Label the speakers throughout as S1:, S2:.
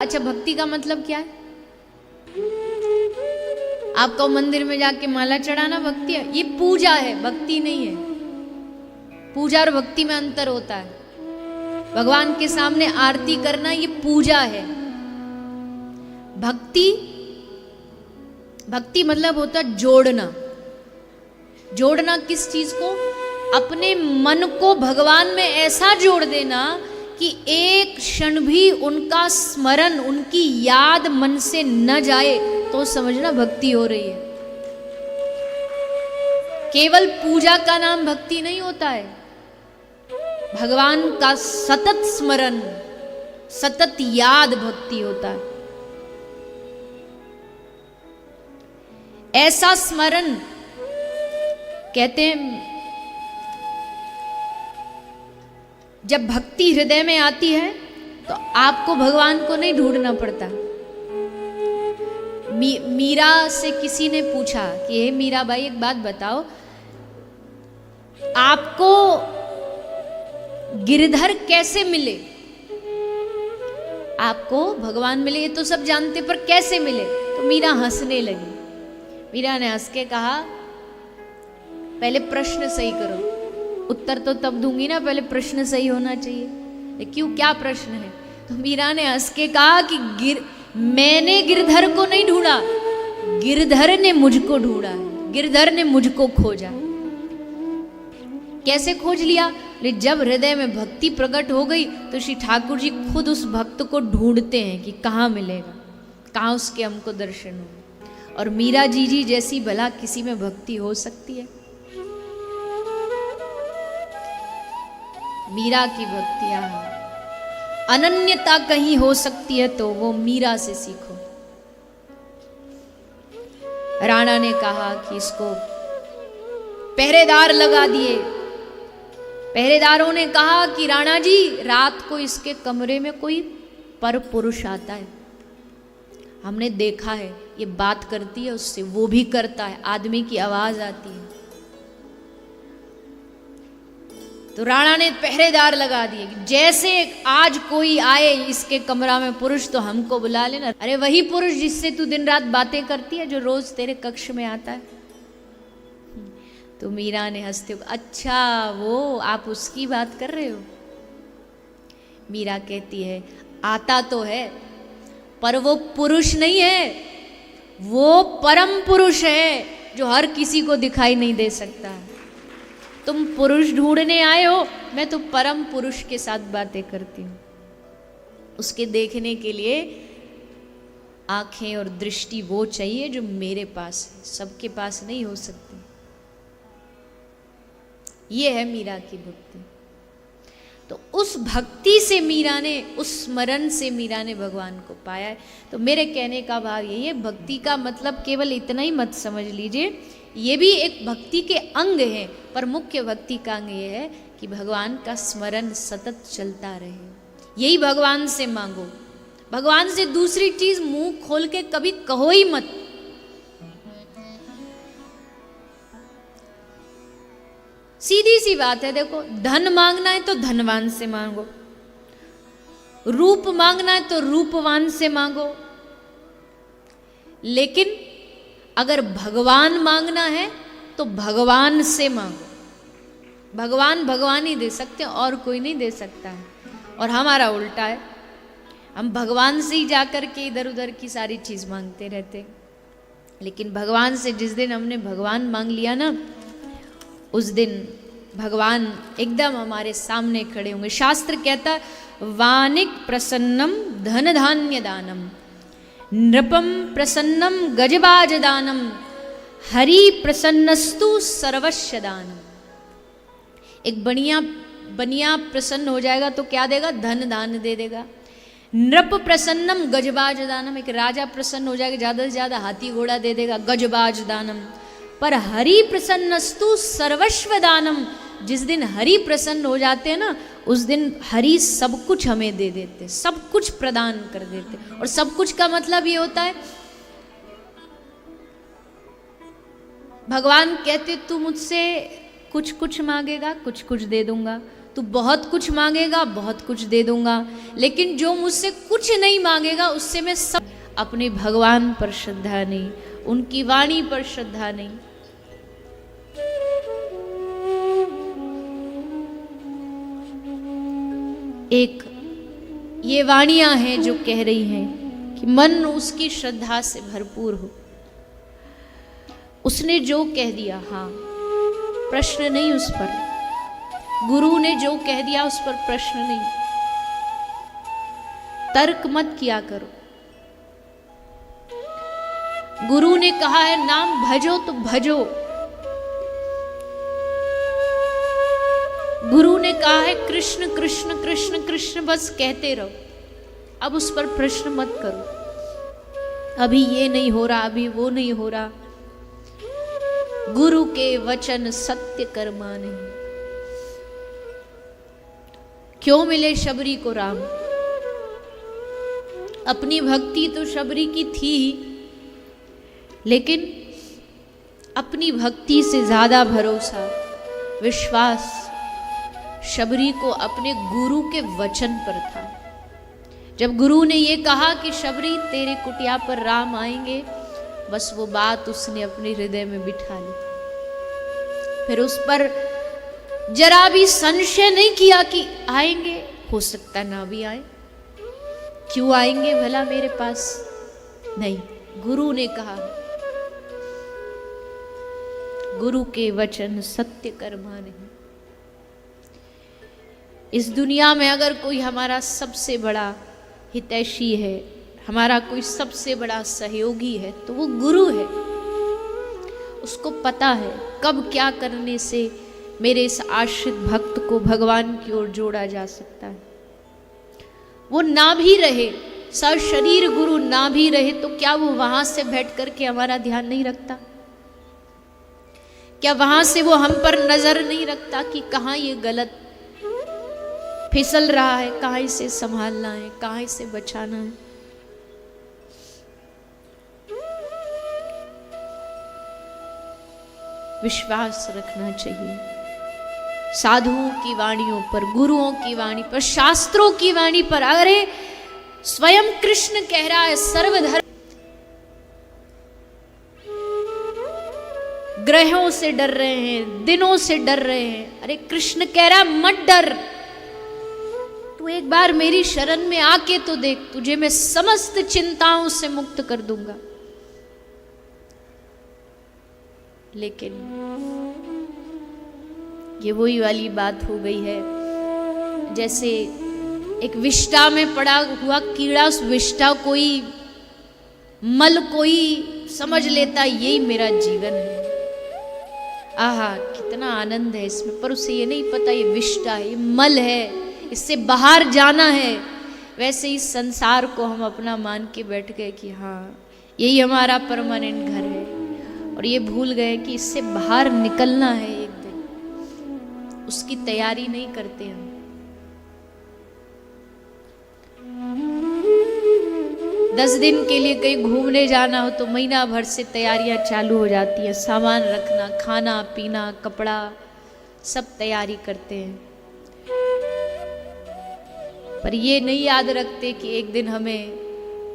S1: अच्छा, भक्ति का मतलब क्या है? आपको मंदिर में जाके माला चढ़ाना भक्ति है? ये पूजा है, भक्ति नहीं है। पूजा और भक्ति में अंतर होता है। भगवान के सामने आरती करना ये पूजा है। भक्ति, भक्ति मतलब होता है जोड़ना। जोड़ना किस चीज को? अपने मन को भगवान में ऐसा जोड़ देना कि एक क्षण भी उनका स्मरण, उनकी याद मन से न जाए, तो समझना भक्ति हो रही है। केवल पूजा का नाम भक्ति नहीं होता है। भगवान का सतत स्मरण, सतत याद भक्ति होता है। ऐसा स्मरण कहते हैं, जब भक्ति हृदय में आती है तो आपको भगवान को नहीं ढूंढना पड़ता। मीरा से किसी ने पूछा कि हे मीरा भाई, एक बात बताओ, आपको गिरधर कैसे मिले? आपको भगवान मिले ये तो सब जानते, पर कैसे मिले? तो मीरा हंसने लगी। मीरा ने हंस के कहा, पहले प्रश्न सही करो। उत्तर तो तब दूंगी ना, पहले प्रश्न सही होना चाहिए। क्यों, क्या प्रश्न है? तो मीरा ने हंस के कहा कि मैंने गिरधर को नहीं ढूंढा, गिरधर ने मुझको ढूंढा है, गिरधर ने मुझको खोजा। कैसे खोज लिया? जब हृदय में भक्ति प्रकट हो गई तो श्री ठाकुर जी खुद उस भक्त को ढूंढते हैं कि कहाँ मिलेगा, कहाँ उसके हमको दर्शन हो। और मीरा जी जैसी भला किसी में भक्ति हो सकती है? मीरा की भक्ति अनन्यता कहीं हो सकती है तो वो मीरा से सीखो। राणा ने कहा कि इसको पहरेदार लगा दिए। पहरेदारों ने कहा कि राणा जी, रात को इसके कमरे में कोई पर पुरुष आता है, हमने देखा है, ये बात करती है उससे, वो भी करता है, आदमी की आवाज आती है। तो राणा ने पहरेदार लगा दिए कि जैसे आज कोई आए इसके कमरा में पुरुष तो हमको बुला लेना। अरे वही पुरुष जिससे तू दिन रात बातें करती है, जो रोज तेरे कक्ष में आता है। तो मीरा ने हंसते हुए, अच्छा वो आप उसकी बात कर रहे हो? मीरा कहती है, आता तो है पर वो पुरुष नहीं है, वो परम पुरुष है जो हर किसी को दिखाई नहीं दे सकता। तुम पुरुष ढूंढने आए हो, मैं तो परम पुरुष के साथ बातें करती हूँ। उसके देखने के लिए आंखें और दृष्टि वो चाहिए जो मेरे पास है, सबके पास नहीं हो सकती। ये है मीरा की भक्ति। तो उस भक्ति से मीरा ने, उस स्मरण से मीरा ने भगवान को पाया है। तो मेरे कहने का भाव यही है, भक्ति का मतलब केवल इतना ही मत समझ लीजिए, ये भी एक भक्ति के अंग है, पर मुख्य भक्ति का अंग ये है कि भगवान का स्मरण सतत चलता रहे। यही भगवान से मांगो। भगवान से दूसरी चीज मुंह खोल के कभी कहो ही मत। सीधी सी बात है, देखो, धन मांगना है तो धनवान से मांगो, रूप मांगना है तो रूपवान से मांगो, लेकिन अगर भगवान मांगना है तो भगवान से मांगो। भगवान भगवान ही दे सकते हैं, और कोई नहीं दे सकता है। और हमारा उल्टा है, हम भगवान से ही जाकर के इधर उधर की सारी चीज मांगते रहते। लेकिन भगवान से जिस दिन हमने भगवान मांग लिया ना, उस दिन भगवान एकदम हमारे सामने खड़े होंगे। शास्त्र कहता है, वानिक प्रसन्नम धन धान्य दानम, नृपम प्रसन्नम गजबाज दानम, हरि प्रसन्नस्तु सर्वस्व दानम। एक बनिया प्रसन्न हो जाएगा तो क्या देगा? धन दान दे देगा। नृप प्रसन्नम गजबाज दानम, एक राजा प्रसन्न हो जाएगा, ज्यादा से ज्यादा हाथी घोड़ा दे देगा, गजबाज दानम। पर हरि प्रसन्नस्तु सर्वस्व दानम, जिस दिन हरि प्रसन्न हो जाते हैं ना, उस दिन हरि सब कुछ हमें दे देते, सब कुछ प्रदान कर देते। और सब कुछ का मतलब ये होता है, भगवान कहते तू मुझसे कुछ कुछ मांगेगा, कुछ कुछ दे दूंगा, तू बहुत कुछ मांगेगा, बहुत कुछ दे दूंगा, लेकिन जो मुझसे कुछ नहीं मांगेगा उससे मैं सब। अपने भगवान पर श्रद्धा नहीं, उनकी वाणी पर श्रद्धा नहीं। एक ये वाणियां हैं जो कह रही हैं कि मन उसकी श्रद्धा से भरपूर हो। उसने जो कह दिया, हाँ, प्रश्न नहीं उस पर। गुरु ने जो कह दिया उस पर प्रश्न नहीं, तर्क मत किया करो। गुरु ने कहा है नाम भजो तो भजो, गुरु ने कहा है कृष्ण कृष्ण कृष्ण कृष्ण बस कहते रहो। अब उस पर प्रश्न मत करो, अभी ये नहीं हो रहा, अभी वो नहीं हो रहा। गुरु के वचन सत्य कर्मा नहीं। क्यों मिले शबरी को राम? अपनी भक्ति तो शबरी की थी, लेकिन अपनी भक्ति से ज्यादा भरोसा, विश्वास शबरी को अपने गुरु के वचन पर था। जब गुरु ने ये कहा कि शबरी तेरे कुटिया पर राम आएंगे, बस वो बात उसने अपने हृदय में बिठा ली। फिर उस पर जरा भी संशय नहीं किया कि आएंगे, हो सकता ना भी आए, क्यों आएंगे भला मेरे पास? नहीं, गुरु ने कहा। गुरु के वचन सत्य कर्मा नहीं। इस दुनिया में अगर कोई हमारा सबसे बड़ा हितैषी है, हमारा कोई सबसे बड़ा सहयोगी है, तो वो गुरु है। उसको पता है कब क्या करने से मेरे इस आश्रित भक्त को भगवान की ओर जोड़ा जा सकता है। वो ना भी रहे, सशरीर गुरु ना भी रहे, तो क्या वो वहां से बैठ करके हमारा ध्यान नहीं रखता? क्या वहां से वो हम पर नजर नहीं रखता कि कहाँ ये गलत फिसल रहा है, कहाँ इसे संभालना है, कहाँ इसे बचाना है? विश्वास रखना चाहिए साधुओं की वाणियों पर, गुरुओं की वाणी पर, शास्त्रों की वाणी पर। अरे स्वयं कृष्ण कह रहा है सर्वधर्म, ग्रहों से डर रहे हैं, दिनों से डर रहे हैं। अरे कृष्ण कह रहा मत डर, तू एक बार मेरी शरण में आके तो देख, तुझे मैं समस्त चिंताओं से मुक्त कर दूंगा। लेकिन ये वही वाली बात हो गई है, जैसे एक विष्ठा में पड़ा हुआ कीड़ा, उस विष्ठा कोई मल कोई समझ लेता यही मेरा जीवन है, आहा कितना आनंद है इसमें, पर उसे ये नहीं पता ये विष्ठा है, ये मल है, इससे बाहर जाना है। वैसे इस संसार को हम अपना मान के बैठ गए कि हाँ यही हमारा परमानेंट घर है, और ये भूल गए कि इससे बाहर निकलना है एक दिन। उसकी तैयारी नहीं करते हम। दस दिन के लिए कहीं घूमने जाना हो तो महीना भर से तैयारियां चालू हो जाती है, सामान रखना, खाना पीना, कपड़ा, सब तैयारी करते हैं। पर ये नहीं याद रखते कि एक दिन हमें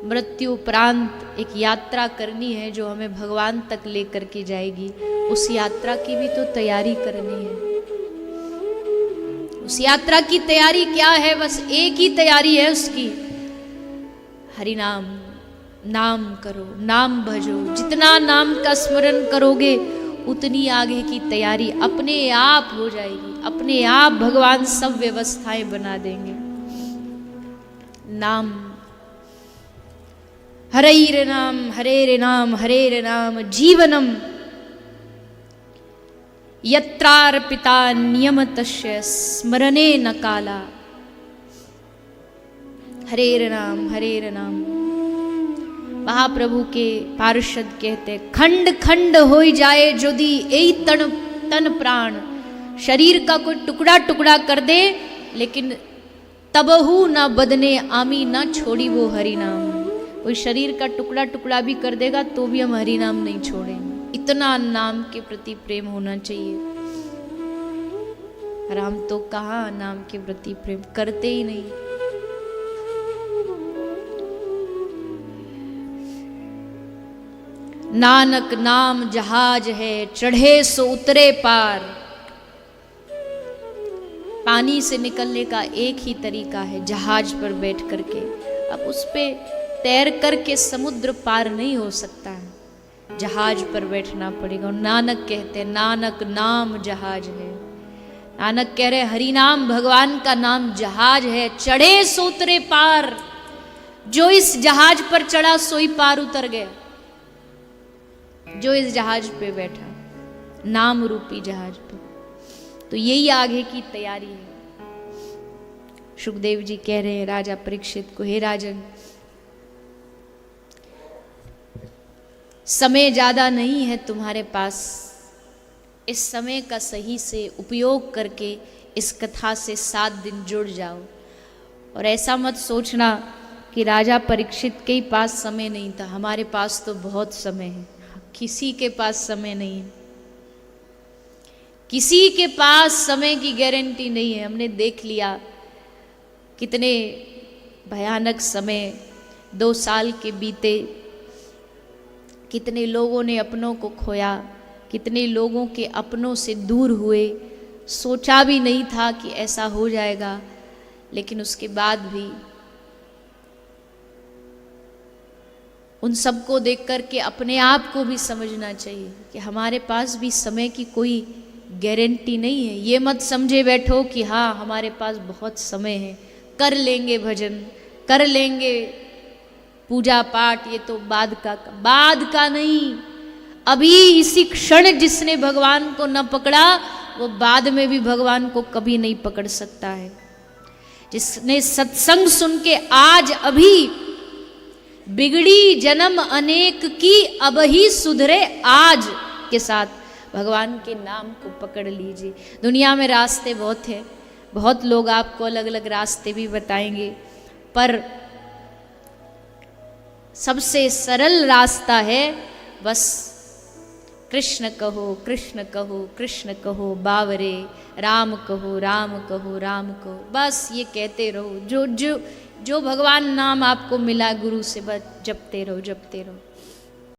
S1: मृत्यु उपरांत एक यात्रा करनी है जो हमें भगवान तक लेकर के जाएगी। उस यात्रा की भी तो तैयारी करनी है। उस यात्रा की तैयारी क्या है? बस एक ही तैयारी है उसकी, हरि नाम, नाम करो, नाम भजो। जितना नाम का स्मरण करोगे उतनी आगे की तैयारी अपने आप हो जाएगी, अपने आप भगवान सब व्यवस्थाएं बना देंगे। नाम, हरे नाम, हरे नाम, हरे नाम जीवनम यत्रार्पिता नियमतस्य स्मरणे न काला। हरे नाम, हरे नाम। महाप्रभु के पार्षद कहते खंड खंड हो जाए यदि यही तन प्राण, शरीर का कोई टुकड़ा टुकड़ा कर दे लेकिन तबहू ना बदने आमी ना छोड़ी वो हरि नाम। कोई शरीर का टुकड़ा टुकड़ा भी कर देगा तो भी हम हरि नाम नहीं छोड़ेंगे। इतना नाम के प्रति प्रेम होना चाहिए। और हम तो कहाँ नाम के प्रति प्रेम करते ही नहीं। नानक नाम जहाज है, चढ़े सो उतरे पार। पानी से निकलने का एक ही तरीका है, जहाज पर बैठ करके। अब उस पे तैर करके समुद्र पार नहीं हो सकता है, जहाज पर बैठना पड़ेगा। और नानक कहते हैं नानक नाम जहाज है। नानक कह रहे हरि नाम भगवान का नाम जहाज है, चढ़े सो उतरे पार। जो इस जहाज पर चढ़ा सोई पार उतर गया, जो इस जहाज पे बैठा, नाम रूपी जहाज पे। तो यही आगे की तैयारी है। सुखदेव जी कह रहे हैं राजा परीक्षित को, हे राजन, समय ज्यादा नहीं है तुम्हारे पास, इस समय का सही से उपयोग करके इस कथा से 7 दिन जुड़ जाओ। और ऐसा मत सोचना कि राजा परीक्षित के ही पास समय नहीं था, हमारे पास तो बहुत समय है। किसी के पास समय नहीं है, किसी के पास समय की गारंटी नहीं है। हमने देख लिया कितने भयानक समय 2 साल के बीते, कितने लोगों ने अपनों को खोया, कितने लोगों के अपनों से दूर हुए। सोचा भी नहीं था कि ऐसा हो जाएगा, लेकिन उसके बाद भी उन सबको देख कर के अपने आप को भी समझना चाहिए कि हमारे पास भी समय की कोई गारंटी नहीं है। ये मत समझे बैठो कि हाँ हमारे पास बहुत समय है, कर लेंगे भजन, कर लेंगे पूजा पाठ, ये तो बाद का नहीं। अभी इसी क्षण जिसने भगवान को न पकड़ा, वो बाद में भी भगवान को कभी नहीं पकड़ सकता है। जिसने सत्संग सुन के आज अभी बिगड़ी जन्म अनेक की, अब ही सुधरे आज के साथ भगवान के नाम को पकड़ लीजिए। दुनिया में रास्ते बहुत हैं, बहुत लोग आपको अलग अलग रास्ते भी बताएंगे, पर सबसे सरल रास्ता है बस कृष्ण कहो, कृष्ण कहो, कृष्ण कहो बावरे, राम कहो, राम कहो, राम कहो। बस ये कहते रहो, जो भगवान नाम आपको मिला गुरु से, बस जपते रहो, जपते रहो।